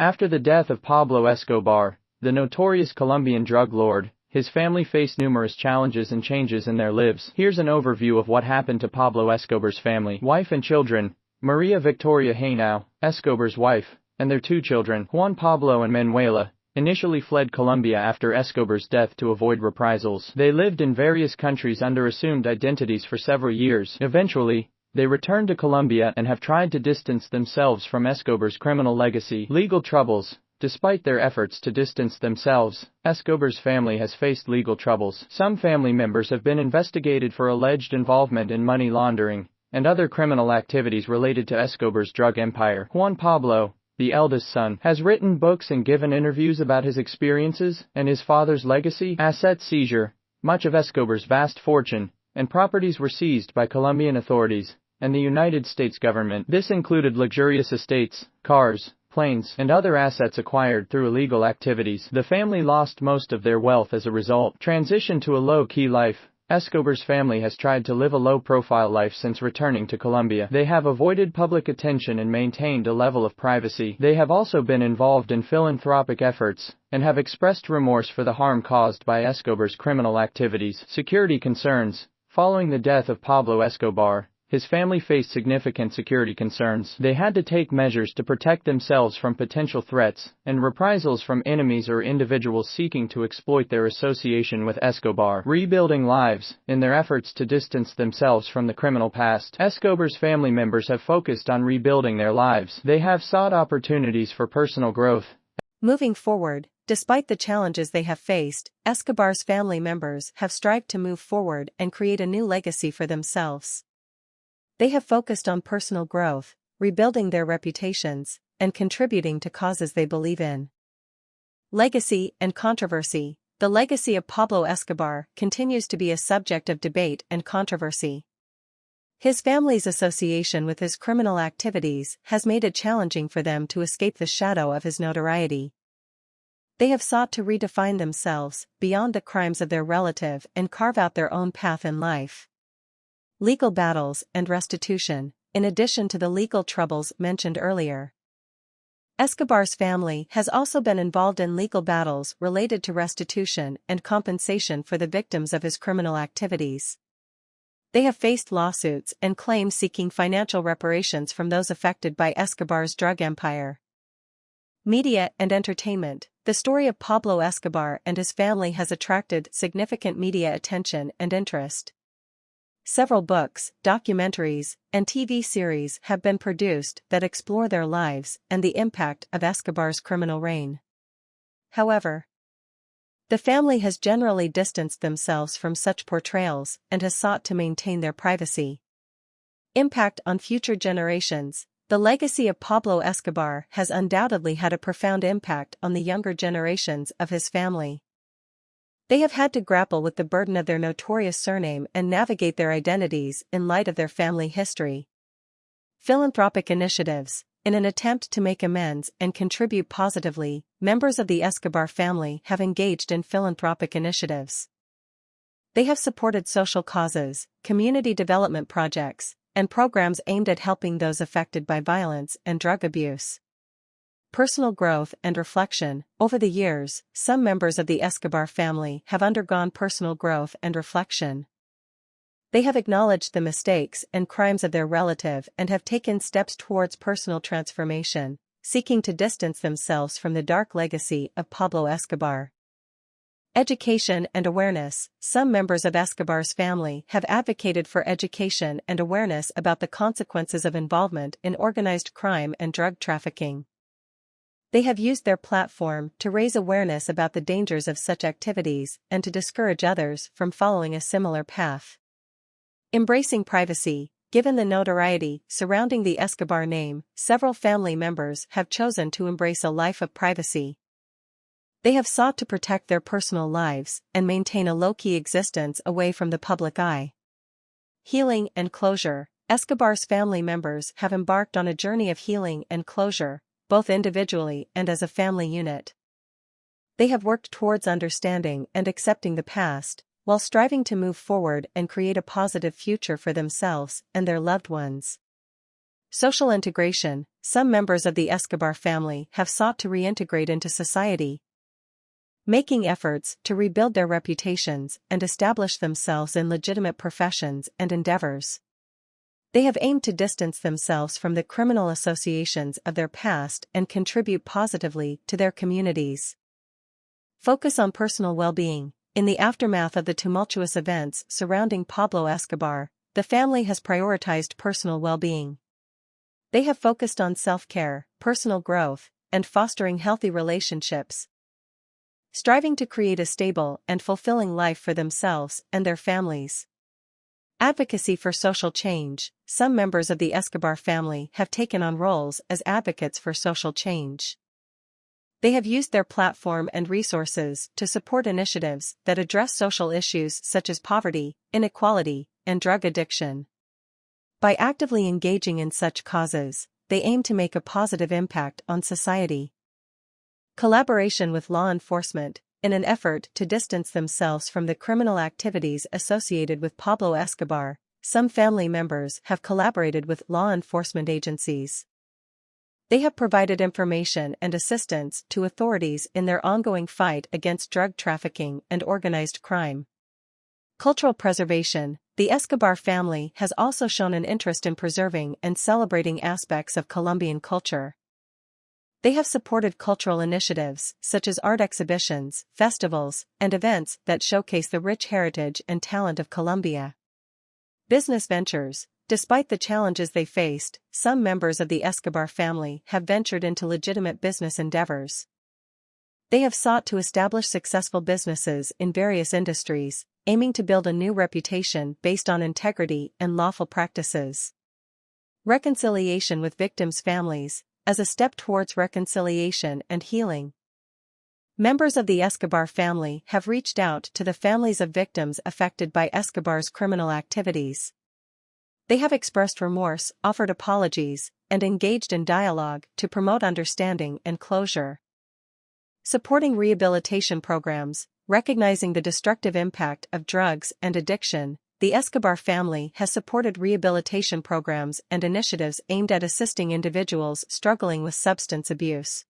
After the death of Pablo Escobar, the notorious Colombian drug lord, his family faced numerous challenges and changes in their lives. Here's an overview of what happened to Pablo Escobar's family. Wife and children: Maria Victoria Henao, Escobar's wife, and their two children, Juan Pablo and Manuela, initially fled Colombia after Escobar's death to avoid reprisals. They lived in various countries under assumed identities for several years. Eventually, they returned to Colombia and have tried to distance themselves from Escobar's criminal legacy. Legal troubles. Despite their efforts to distance themselves, Escobar's family has faced legal troubles. Some family members have been investigated for alleged involvement in money laundering and other criminal activities related to Escobar's drug empire. Juan Pablo, the eldest son, has written books and given interviews about his experiences and his father's legacy. Asset seizure. Much of Escobar's vast fortune and properties were seized by Colombian authorities and the United States government. This included luxurious estates, cars, planes, and other assets acquired through illegal activities. The family lost most of their wealth as a result. Transition to a low-key life. Escobar's family has tried to live a low-profile life since returning to Colombia. They have avoided public attention and maintained a level of privacy. They have also been involved in philanthropic efforts and have expressed remorse for the harm caused by Escobar's criminal activities. Security concerns. Following the death of Pablo Escobar, his family faced significant security concerns. They had to take measures to protect themselves from potential threats and reprisals from enemies or individuals seeking to exploit their association with Escobar. Rebuilding lives. In their efforts to distance themselves from the criminal past, Escobar's family members have focused on rebuilding their lives. They have sought opportunities for personal growth. Moving forward, despite the challenges they have faced, Escobar's family members have strived to move forward and create a new legacy for themselves. They have focused on personal growth, rebuilding their reputations, and contributing to causes they believe in. Legacy and controversy. The legacy of Pablo Escobar continues to be a subject of debate and controversy. His family's association with his criminal activities has made it challenging for them to escape the shadow of his notoriety. They have sought to redefine themselves beyond the crimes of their relative and carve out their own path in life. Legal battles and restitution. In addition to the legal troubles mentioned earlier, Escobar's family has also been involved in legal battles related to restitution and compensation for the victims of his criminal activities. They have faced lawsuits and claims seeking financial reparations from those affected by Escobar's drug empire. Media and entertainment. The story of Pablo Escobar and his family has attracted significant media attention and interest. Several books, documentaries, and TV series have been produced that explore their lives and the impact of Escobar's criminal reign. However, the family has generally distanced themselves from such portrayals and has sought to maintain their privacy. Impact on future generations. The legacy of Pablo Escobar has undoubtedly had a profound impact on the younger generations of his family. They have had to grapple with the burden of their notorious surname and navigate their identities in light of their family history. Philanthropic initiatives. In an attempt to make amends and contribute positively, members of the Escobar family have engaged in philanthropic initiatives. They have supported social causes, community development projects, and programs aimed at helping those affected by violence and drug abuse. Personal growth and reflection. Over the years, some members of the Escobar family have undergone personal growth and reflection. They have acknowledged the mistakes and crimes of their relative and have taken steps towards personal transformation, seeking to distance themselves from the dark legacy of Pablo Escobar. Education and awareness. Some members of Escobar's family have advocated for education and awareness about the consequences of involvement in organized crime and drug trafficking. They have used their platform to raise awareness about the dangers of such activities and to discourage others from following a similar path. Embracing privacy. Given the notoriety surrounding the Escobar name, several family members have chosen to embrace a life of privacy. They have sought to protect their personal lives and maintain a low-key existence away from the public eye. Healing and closure. Escobar's family members have embarked on a journey of healing and closure, both individually and as a family unit. They have worked towards understanding and accepting the past, while striving to move forward and create a positive future for themselves and their loved ones. Social integration. Some members of the Escobar family have sought to reintegrate into society, making efforts to rebuild their reputations and establish themselves in legitimate professions and endeavors. They have aimed to distance themselves from the criminal associations of their past and contribute positively to their communities. Focus on personal well-being. In the aftermath of the tumultuous events surrounding Pablo Escobar, the family has prioritized personal well-being. They have focused on self-care, personal growth, and fostering healthy relationships, striving to create a stable and fulfilling life for themselves and their families. Advocacy for social change. Some members of the Escobar family have taken on roles as advocates for social change. They have used their platform and resources to support initiatives that address social issues such as poverty, inequality, and drug addiction. By actively engaging in such causes, they aim to make a positive impact on society. Collaboration with law enforcement. In an effort to distance themselves from the criminal activities associated with Pablo Escobar, some family members have collaborated with law enforcement agencies. They have provided information and assistance to authorities in their ongoing fight against drug trafficking and organized crime. Cultural preservation. The Escobar family has also shown an interest in preserving and celebrating aspects of Colombian culture. They have supported cultural initiatives such as art exhibitions, festivals, and events that showcase the rich heritage and talent of Colombia. Business ventures. Despite the challenges they faced, some members of the Escobar family have ventured into legitimate business endeavors. They have sought to establish successful businesses in various industries, aiming to build a new reputation based on integrity and lawful practices. Reconciliation with victims' families. As a step towards reconciliation and healing, members of the Escobar family have reached out to the families of victims affected by Escobar's criminal activities. They have expressed remorse, offered apologies, and engaged in dialogue to promote understanding and closure. Supporting rehabilitation programs. Recognizing the destructive impact of drugs and addiction, the Escobar family has supported rehabilitation programs and initiatives aimed at assisting individuals struggling with substance abuse.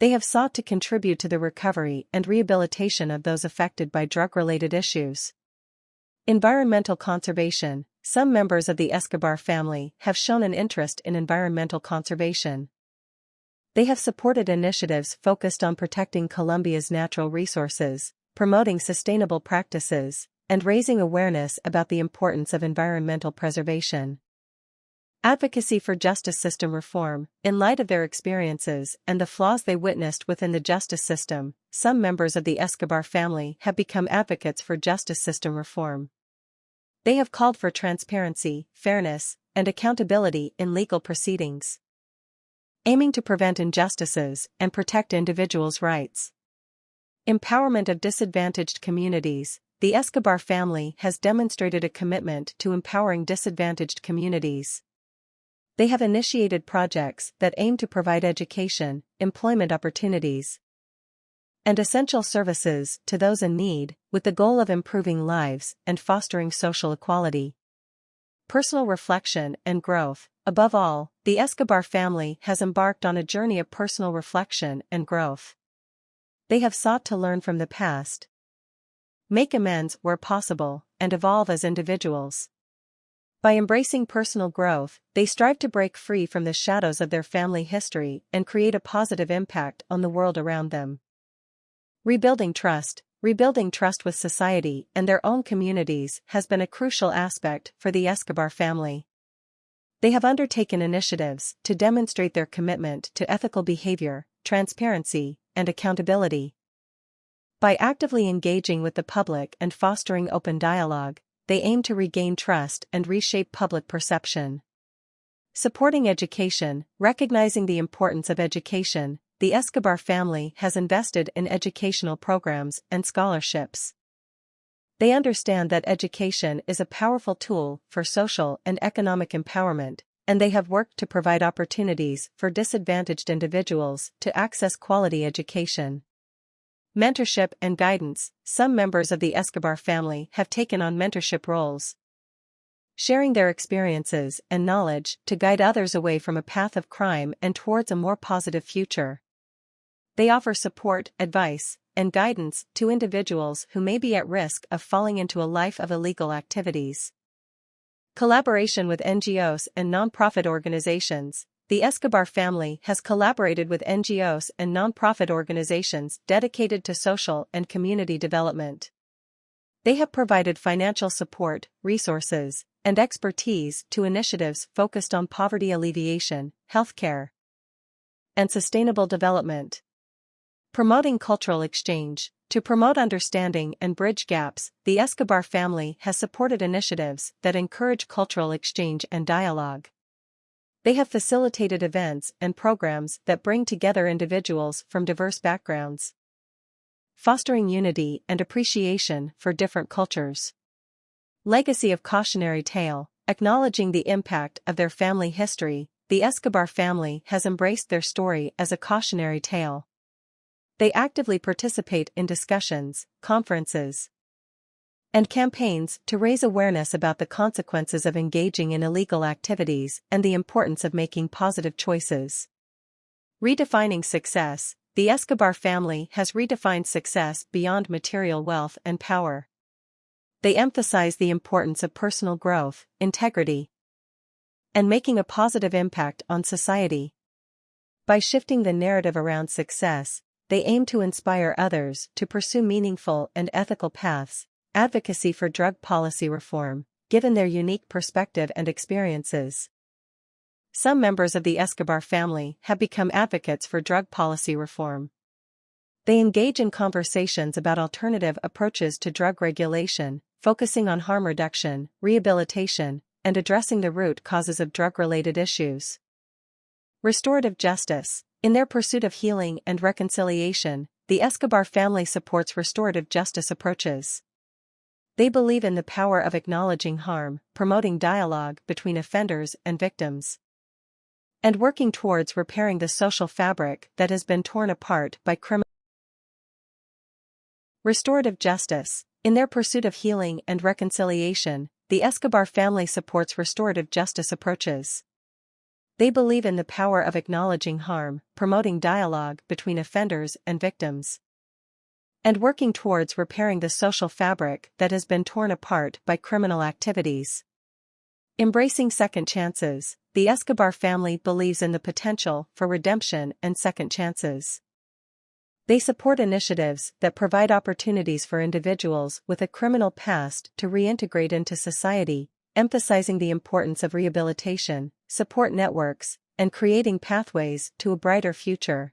They have sought to contribute to the recovery and rehabilitation of those affected by drug-related issues. Environmental conservation. Some members of the Escobar family have shown an interest in environmental conservation. They have supported initiatives focused on protecting Colombia's natural resources, promoting sustainable practices, and raising awareness about the importance of environmental preservation. Advocacy for justice system reform. In light of their experiences and the flaws they witnessed within the justice system, some members of the Escobar family have become advocates for justice system reform. They have called for transparency, fairness, and accountability in legal proceedings, aiming to prevent injustices and protect individuals' rights. Empowerment of disadvantaged communities. The Escobar family has demonstrated a commitment to empowering disadvantaged communities. They have initiated projects that aim to provide education, employment opportunities, and essential services to those in need, with the goal of improving lives and fostering social equality. Personal reflection and growth. Above all, the Escobar family has embarked on a journey of personal reflection and growth. They have sought to learn from the past, make amends where possible, and evolve as individuals. By embracing personal growth, they strive to break free from the shadows of their family history and create a positive impact on the world around them. Rebuilding trust. Rebuilding trust with society and their own communities has been a crucial aspect for the Escobar family. They have undertaken initiatives to demonstrate their commitment to ethical behavior, transparency, and accountability. By actively engaging with the public and fostering open dialogue, they aim to regain trust and reshape public perception. Supporting education. Recognizing the importance of education, the Escobar family has invested in educational programs and scholarships. They understand that education is a powerful tool for social and economic empowerment, and they have worked to provide opportunities for disadvantaged individuals to access quality education. Mentorship and guidance. Some members of the Escobar family have taken on mentorship roles. sharing their experiences and knowledge to guide others away from a path of crime and towards a more positive future. They offer support, advice, and guidance to individuals who may be at risk of falling into a life of illegal activities. Collaboration with NGOs and non-profit organizations. The Escobar family has collaborated with NGOs and non-profit organizations dedicated to social and community development. They have provided financial support, resources, and expertise to initiatives focused on poverty alleviation, healthcare, and sustainable development. Promoting cultural exchange. To promote understanding and bridge gaps, the Escobar family has supported initiatives that encourage cultural exchange and dialogue. They have facilitated events and programs that bring together individuals from diverse backgrounds, fostering unity and appreciation for different cultures. Legacy of cautionary tale. Acknowledging the impact of their family history, the Escobar family has embraced their story as a cautionary tale. They actively participate in discussions, conferences, and campaigns to raise awareness about the consequences of engaging in illegal activities and the importance of making positive choices. Redefining success. The Escobar family has redefined success beyond material wealth and power. They emphasize the importance of personal growth, integrity, and making a positive impact on society. By shifting the narrative around success, they aim to inspire others to pursue meaningful and ethical paths. Advocacy for drug policy reform, given their unique perspective and experiences. Some members of the Escobar family have become advocates for drug policy reform. They engage in conversations about alternative approaches to drug regulation, focusing on harm reduction, rehabilitation, and addressing the root causes of drug-related issues. Restorative justice. In their pursuit of healing and reconciliation, the Escobar family supports restorative justice approaches. They believe in the power of acknowledging harm, promoting dialogue between offenders and victims, and working towards repairing the social fabric that has been torn apart by criminal. Restorative justice. In their pursuit of healing and reconciliation, the Escobar family supports restorative justice approaches. They believe in the power of acknowledging harm, promoting dialogue between offenders and victims, and working towards repairing the social fabric that has been torn apart by criminal activities. Embracing second chances. The Escobar family believes in the potential for redemption and second chances. They support initiatives that provide opportunities for individuals with a criminal past to reintegrate into society, emphasizing the importance of rehabilitation, support networks, and creating pathways to a brighter future.